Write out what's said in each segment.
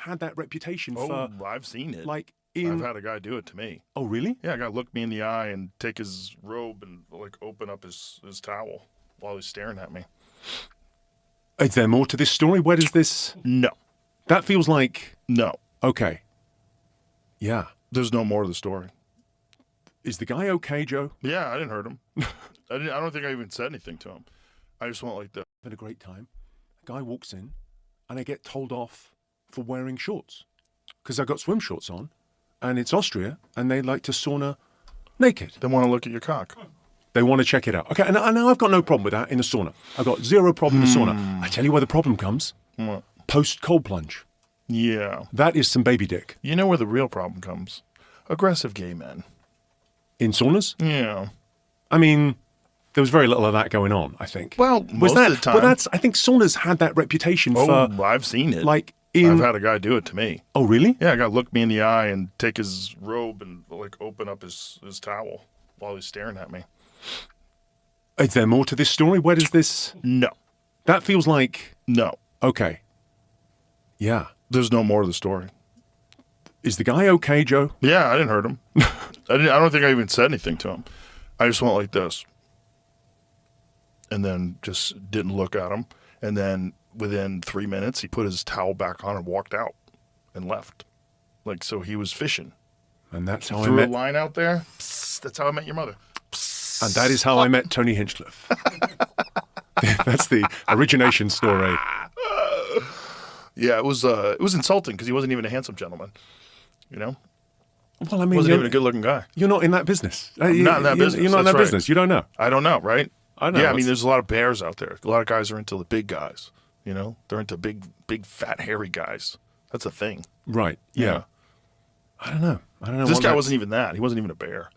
had that reputation for... Oh, I've seen it. Like I've had a guy do it to me. Oh, really? Yeah, a guy looked me in the eye and take his robe and like open up his towel while he's staring at me. Is there more to this story? Where does this... No. That feels like... No. Okay. Yeah. There's no more to the story. Is the guy okay, Joe? Yeah, I didn't hurt him. I don't think I even said anything to him. I just went like this. Had a great time. A guy walks in and I get told off for wearing shorts because I got swim shorts on and it's Austria and they like to sauna naked. They want to look at your cock. They want to check it out. Okay, and I've got no problem with that in the sauna. I've got zero problem in the sauna. I tell you where the problem comes. What? Post-cold plunge. Yeah. That is some baby dick. You know where the real problem comes? Aggressive gay men. In saunas? Yeah. I mean, there was very little of that going on, I think. Well, most of the time. But I think saunas had that reputation for... Oh, I've seen it. Like I've had a guy do it to me. Oh, really? Yeah, a guy looked me in the eye and take his robe and like open up his towel while he's staring at me. Is there more to this story? Where does this... No. That feels like... No. Okay. Yeah. There's no more to the story. Is the guy okay, Joe? Yeah, I didn't hurt him. I don't think I even said anything to him. I just went like this. And then just didn't look at him. And then within 3 minutes, he put his towel back on and walked out and left. Like, so he was fishing. And that's how Threw a line out there. Psst, that's how I met your mother. Psst. And that is how I met Tony Hinchcliffe. That's the origination story. Yeah, it was insulting because he wasn't even a handsome gentleman. You know? Well, I mean, wasn't even a good-looking guy. You're not in that business. I'm not in that business. You're not in that That's right. business. You don't know. I don't know, right? I know. Yeah, I mean, there's a lot of bears out there. A lot of guys are into the big guys. You know, they're into big, fat, hairy guys. That's a thing. Right. Yeah. I don't know. This guy wasn't even that. He wasn't even a bear.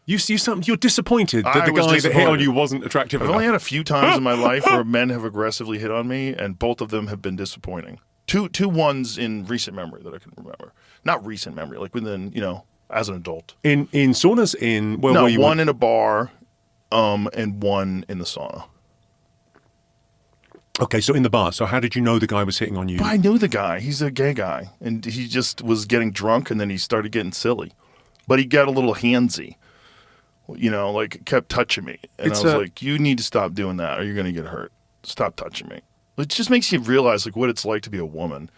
You see something. You're disappointed that the was guy that hit on disappointed. you wasn't attractive I've enough. only had a few times in my life where men have aggressively hit on me, and both of them have been disappointing. Two ones in recent memory that I can remember. Not recent memory, like within, you know, as an adult. In saunas? No, one in a bar, and one in the sauna. Okay, so in the bar. So how did you know the guy was hitting on you? But I knew the guy. He's a gay guy, and he just was getting drunk, and then he started getting silly. But he got a little handsy. You know, like kept touching me, and I was like, "You need to stop doing that, or you're going to get hurt. Stop touching me." It just makes you realize like what it's like to be a woman,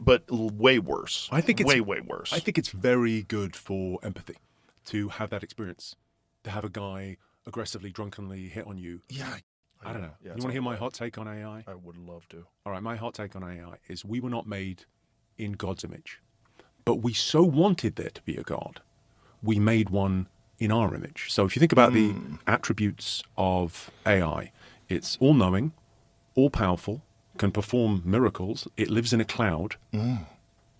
but way worse. I think it's way worse. I think it's very good for empathy to have that experience, to have a guy aggressively, drunkenly hit on you. Yeah, I don't know. Yeah, you want to hear my hot take on AI? I would love to. All right, my hot take on AI is we were not made in God's image, but we so wanted there to be a God, we made one in our image. So if you think about the attributes of AI, it's all-knowing, all-powerful, can perform miracles. It lives in a cloud.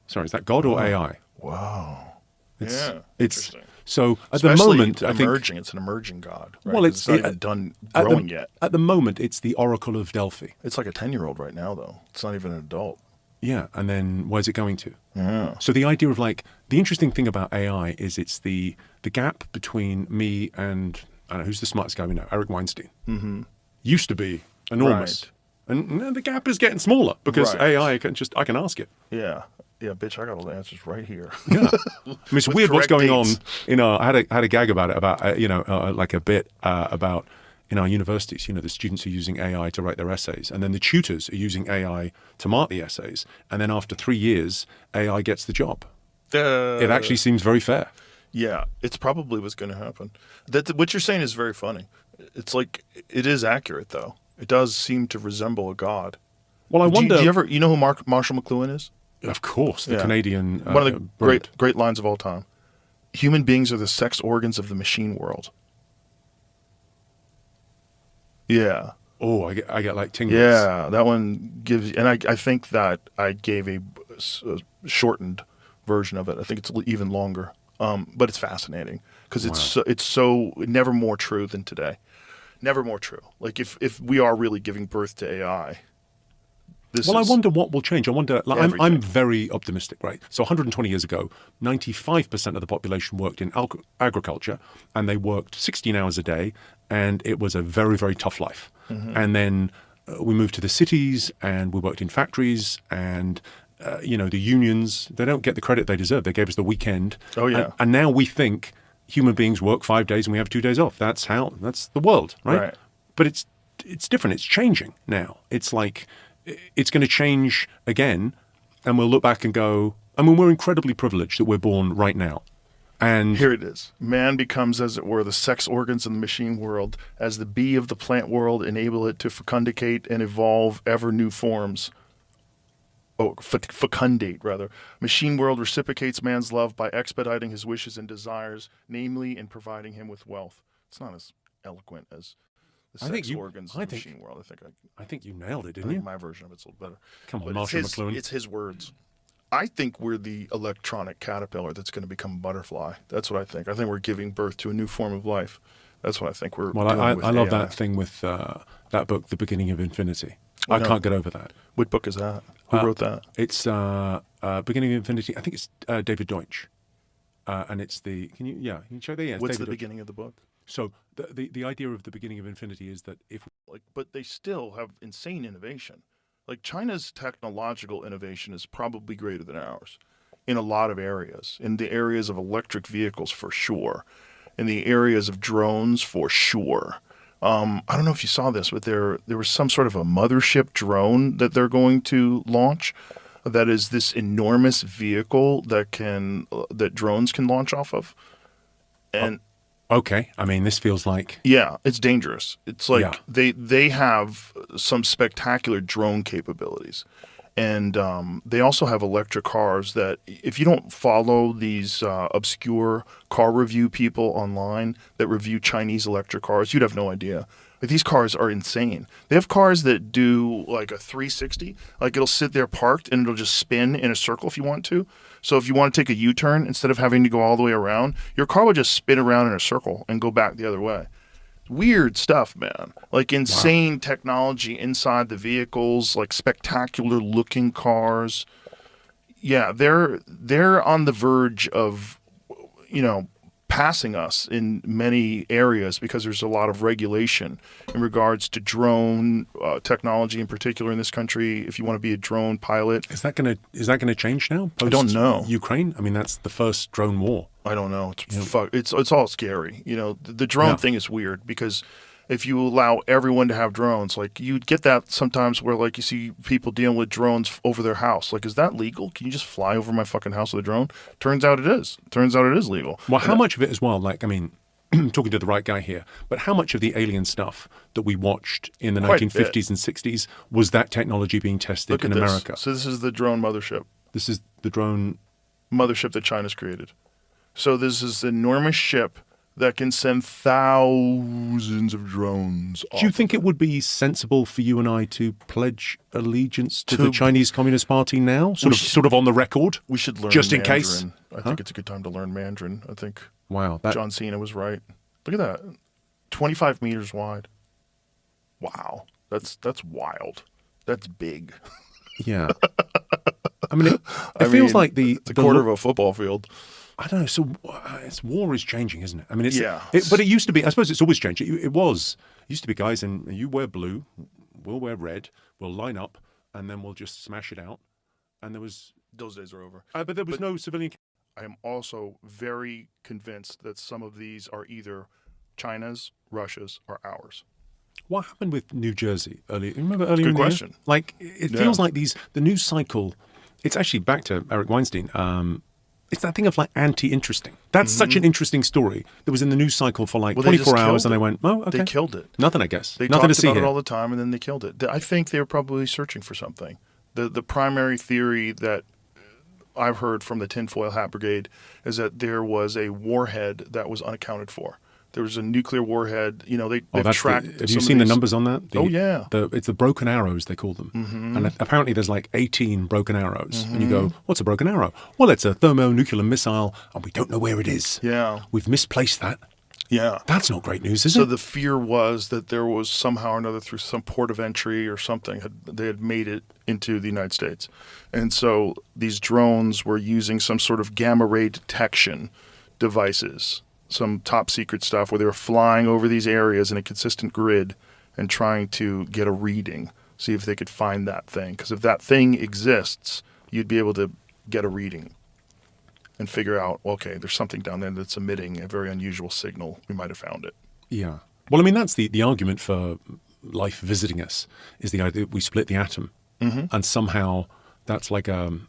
Sorry, is that God or AI? Wow. It's interesting. So at Especially the moment, I think it's an emerging God. Right? Well, it's not even done growing yet. At the moment, it's the Oracle of Delphi. It's like a 10-year-old right now, though. It's not even an adult. Yeah, and then where's it going to? Yeah. So the idea of like the interesting thing about AI is it's the gap between me and I don't know who's the smartest guy we know, Eric Weinstein. Used to be enormous. Right. And the gap is getting smaller because AI I can ask it. Yeah. Yeah, bitch, I got all the answers right here. Yeah. I mean, it's With weird what's correct going dates. on. I had a gag about it, like a bit about in our universities, the students are using AI to write their essays, and then the tutors are using AI to mark the essays, and then after 3 years, AI gets the job. It actually seems very fair. Yeah, it's probably what's going to happen. What you're saying is very funny. It's like, it is accurate, though. It does seem to resemble a god. Well, I wonder... Do you know who Marshall McLuhan is? Of course, the Canadian... One of the great lines of all time. Human beings are the sex organs of the machine world. Yeah. Oh, I get like tingles. Yeah, that one gives... And I think that I gave a shortened version of it. I think it's even longer. But it's fascinating because it's so never more true than today. Never more true. Like if we are really giving birth to AI... I wonder what will change. I wonder, I'm very optimistic, right? So 120 years ago, 95% of the population worked in agriculture, and they worked 16 hours a day, and it was a very, very tough life. And then we moved to the cities, and we worked in factories, and the unions, they don't get the credit they deserve. They gave us the weekend. Oh, yeah. And now we think human beings work 5 days and we have 2 days off. That's the world, right? But it's different. It's changing now. It's like it's going to change again, and we'll look back and go, I mean, we're incredibly privileged that we're born right now. And here it is. Man becomes, as it were, the sex organs in the machine world, as the bee of the plant world enable it to fecundate and evolve ever new forms. Oh, fecundate, rather. Machine world reciprocates man's love by expediting his wishes and desires, namely in providing him with wealth. It's not as eloquent as the sex organs in the machine world. I think you nailed it, didn't I you? think my version of it's a little better. Come on, but Marshall McLuhan. It's his words. I think we're the electronic caterpillar that's going to become a butterfly. That's what I think. I think we're giving birth to a new form of life. That's what I think we're doing with I love AI. that thing with that book, The Beginning of Infinity. I can't get over that. What book is that? Who wrote that? It's Beginning of Infinity. I think it's David Deutsch. And it's the... Can you show the... Yeah, what's David the beginning of the book? So the idea of the beginning of infinity is that if... But they still have insane innovation. Like China's technological innovation is probably greater than ours in a lot of areas. In the areas of electric vehicles, for sure. In the areas of drones, for sure. I don't know if you saw this, but there was some sort of a mothership drone that they're going to launch. That is this enormous vehicle that drones can launch off of. And okay, I mean, this feels like... Yeah, it's dangerous. It's like they have some spectacular drone capabilities. And they also have electric cars that, if you don't follow these obscure car review people online that review Chinese electric cars, you'd have no idea. Like, these cars are insane. They have cars that do like a 360. Like, it'll sit there parked and it'll just spin in a circle if you want to. So if you want to take a U-turn, instead of having to go all the way around, your car will just spin around in a circle and go back the other way. Weird stuff, man. Like insane technology inside the vehicles, like spectacular looking cars. Yeah, they're on the verge of, passing us in many areas because there's a lot of regulation in regards to drone technology in particular in this country. If you want to be a drone pilot, is that gonna change now? I don't know. Ukraine. I mean, that's the first drone war. I don't know. It's all scary. The drone thing is weird because if you allow everyone to have drones, like you get that sometimes where like you see people dealing with drones over their house. Like, is that legal? Can you just fly over my fucking house with a drone? Turns out it is. Turns out it is legal. Well, how much of it as well? Like, I mean, talking to the right guy here, but how much of the alien stuff that we watched in the 1950s and 60s was that technology being tested in America? So this is the drone mothership. This is the drone mothership that China's created. So this is an enormous ship that can send thousands of drones. Do you think it would be sensible for you and I to pledge allegiance to the Chinese Communist Party now? Sort of on the record? We should learn just Mandarin. In case. I think it's a good time to learn Mandarin. I think John Cena was right. Look at that. 25 meters wide. Wow. That's wild. That's big. Yeah. I mean, it feels like it's a quarter of a football field. I don't know. So war is changing, isn't it? I mean, but it used to be. I suppose it's always changed. It used to be guys, and you wear blue, we'll wear red, we'll line up, and then we'll just smash it out. And those days are over. But there was no civilian. I am also very convinced that some of these are either China's, Russia's, or ours. What happened with New Jersey earlier? Remember earlier? Good question. Like it feels like the news cycle. It's actually back to Eric Weinstein. It's that thing of like anti-interesting. That's such an interesting story that was in the news cycle for like 24 hours, and they went, "Oh, okay." They killed it. Nothing, I guess. They Nothing to talked see about here. it all the time, and then they killed it. I think they were probably searching for something. The primary theory that I've heard from the Tinfoil Hat Brigade is that there was a warhead that was unaccounted for. There was a nuclear warhead. They've tracked. Have you seen the numbers on that? Yeah. It's the broken arrows, they call them. Mm-hmm. And apparently there's like 18 broken arrows. Mm-hmm. And you go, what's a broken arrow? Well, it's a thermonuclear missile, and we don't know where it is. Yeah. We've misplaced that. Yeah. That's not great news, is it? So the fear was that there was somehow or another, through some port of entry or something, they had made it into the United States. And so these drones were using some sort of gamma ray detection devices, some top secret stuff where they were flying over these areas in a consistent grid and trying to get a reading, see if they could find that thing. Because if that thing exists, you'd be able to get a reading and figure out, okay, there's something down there that's emitting a very unusual signal. We might have found it. Yeah. Well, I mean, that's the argument for life visiting us, is the idea that we split the atom. And somehow that's like a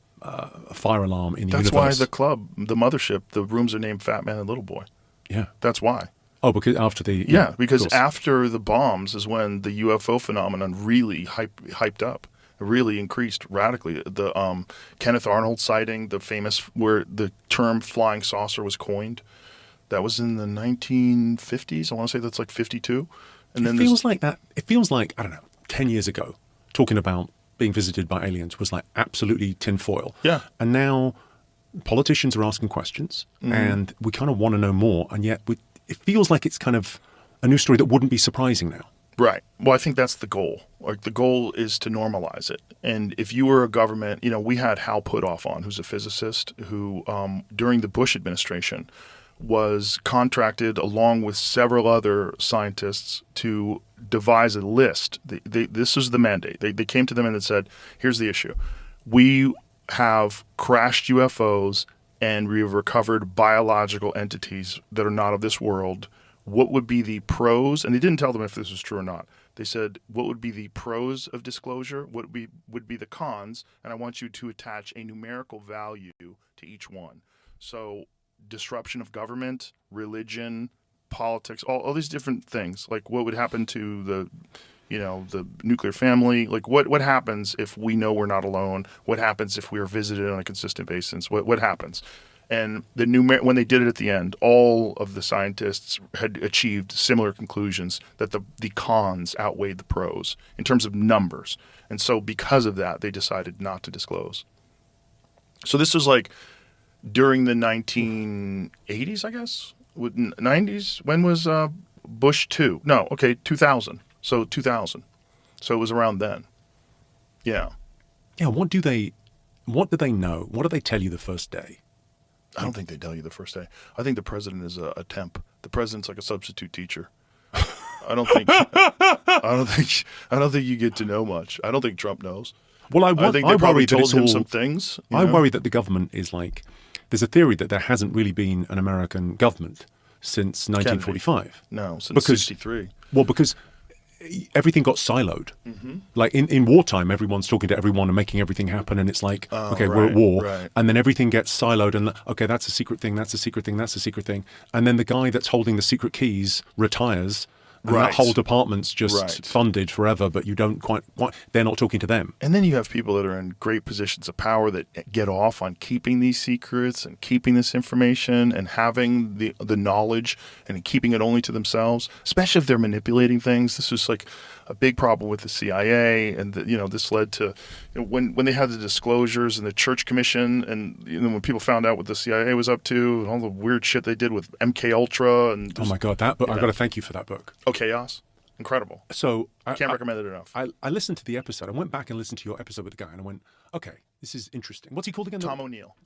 fire alarm in the universe. That's why the club, the mothership, the rooms are named Fat Man and Little Boy. Yeah. That's why. Oh, because after the... Yeah, because after the bombs is when the UFO phenomenon really hyped up, really increased radically. The Kenneth Arnold sighting, the famous, where the term flying saucer was coined, that was in the 1950s. I want to say that's like 52. And then it feels like, I don't know, 10 years ago, talking about being visited by aliens was like absolutely tinfoil. Yeah. And now politicians are asking questions and we kind of want to know more. And yet it feels like it's kind of a news story that wouldn't be surprising now. Right. Well, I think that's the goal. Like, the goal is to normalize it. And if you were a government, we had Hal Puthoff on, who's a physicist who, during the Bush administration, was contracted along with several other scientists to devise a list. This was the mandate. They came to them and said, here's the issue. We have crashed UFOs and we have recovered biological entities that are not of this world. What would be the pros? And they didn't tell them if this was true or not. They said, what would be the pros of disclosure? What would be the cons? And I want you to attach a numerical value to each one. So disruption of government, religion, politics, all these different things. Like, what would happen to the nuclear family? Like, what happens if we know we're not alone? What happens if we are visited on a consistent basis? What happens? And when they did it at the end, all of the scientists had achieved similar conclusions that the cons outweighed the pros in terms of numbers. And so because of that, they decided not to disclose. So this was like during the 1980s, I guess? 90s? When was Bush 2? No, okay, 2000. So 2000. So it was around then. Yeah. Yeah, what do they know? What do they tell you the first day? I don't think they tell you the first day. I think the president is a temp. The president's like a substitute teacher. I don't think you get to know much. I don't think Trump knows. Well, I think they probably told him some things. I worry that the government is like, there's a theory that there hasn't really been an American government since 1945. No, since 63. Well, because everything got siloed. Like in wartime, everyone's talking to everyone and making everything happen, and it's like, okay, we're at war, and then everything gets siloed, and okay, that's a secret thing, that's a secret thing, that's a secret thing, and then the guy that's holding the secret keys retires, and that whole department's just funded forever, but you don't quite, they're not talking to them. And then you have people that are in great positions of power that get off on keeping these secrets and keeping this information and having the knowledge and keeping it only to themselves, especially if they're manipulating things. This was like a big problem with the CIA, and this led to when they had the disclosures and the Church Commission, and when people found out what the CIA was up to and all the weird shit they did with MK Ultra. And oh my God, that book! I've got to thank you for that book. Oh, Chaos, incredible. So I can't recommend it enough. I listened to the episode. I went back and listened to your episode with the guy, and I went, okay, this is interesting. What's he called again? Tom O'Neill.